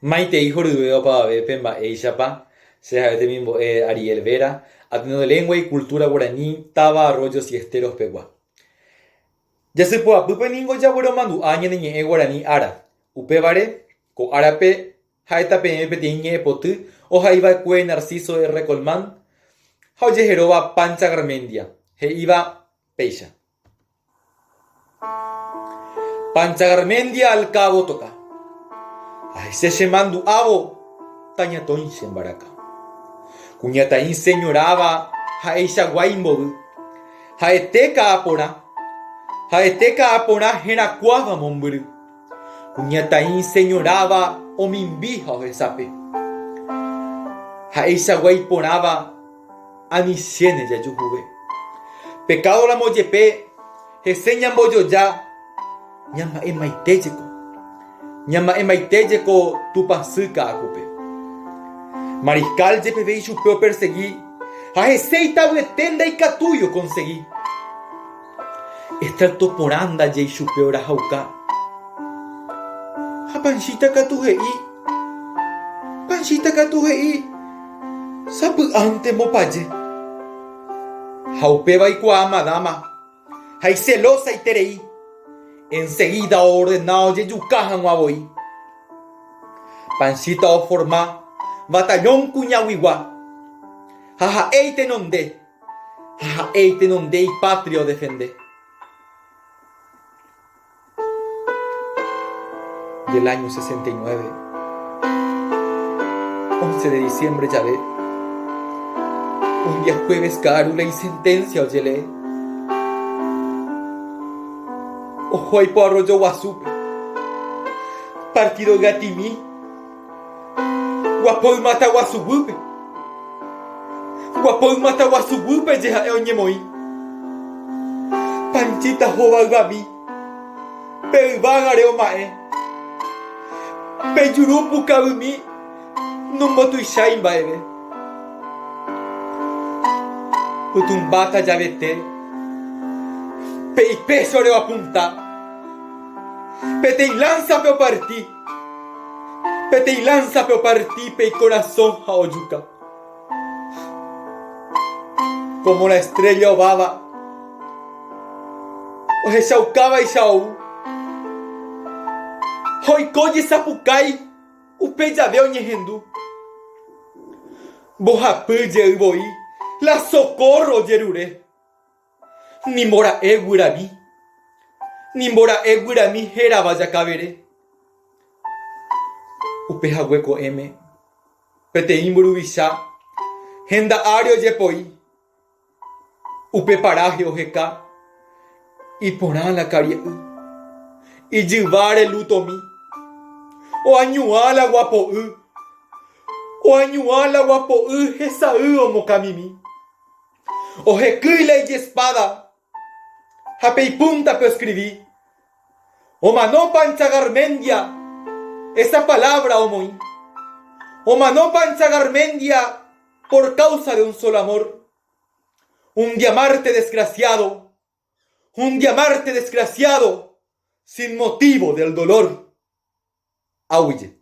Maite hijo de para Pemba Eishapa, se mismo Ariel Vera, atendiendo lengua y cultura guaraní, taba arroyos y esteros pegua. Ya se puede pupeningo ya bueno mandu añe de guaraní ara, upebare, co arape, jaeta peñe petiñe potu, o jaiba cue narciso de recolman, jauye jeroba pancha garmendia, he iba peixa. Pancha garmendia al cabo toca. Ay, se shemandu abo, tañatoin shembaraka. Cuñatain señoraba, jaeisha guaimbobu, jaeteca apora, jeracuava momburu. Cuñatain señoraba, o mimbija o jesape. Jaeisha guaiporaba, anisiene ya yujuve. Pecado la moyepe, jeseñan boyo ya, ñama emaiteyeko. Ñama emaiteyeko tupasuka akupe. Mariscal jepe y chupeo perseguí. A jeseita tenda y catuyo conseguí. Esta toporanda ye chupeo rajauka. A panchita catujei. Panchita catujei. Sapu ante mopaye. Jaupeba y cua madama. Jai celosa y terei. Enseguida ordenado ye yucajan guaboy. Panchita o forma. Batallón cuñahuigua. Jaja eite nonde y patrio defende. Del año 69. 11 de diciembre ya ve. Un día jueves carula y sentencia oyele. Ojo ahí por arroyo guasupe. Partido gatimí. Guapoy mata guasubupe. Guapoy mata guasubupe jeha eoñemoi. Panchita jova gami. Peivagare omae. Peyurupu kabumi. Numbotuishai mbaeve. Utumbata yavete. Peipeso reo apunta. Petei lanza peo partí. Petei lanza peo partí pei corazón jaoyuca. Como la estrella ovaba. Oje shaucaba y shau. Hoy coye sapucai. Upe ya veo ñejendu. Bojapuye uboi. La socorro yerure. Nimbora egurami. Nimbora egurami jera vaya cabere. Upeja hueco M. Peteín burubisha. Henda ario yepoi. Upe paraje ojeka. Y porán la caria. Y llevar el lutomi. O añuala guapo. O añuala guapo. Esa o mocamimi. O jequile y espada. Jape y punta pe escribí. O manó pancha garmendia. Esa palabra omoi. O manó pancha garmendia. Por causa de un solo amor. Un diamante desgraciado. Un diamante desgraciado. Sin motivo del dolor. Auye.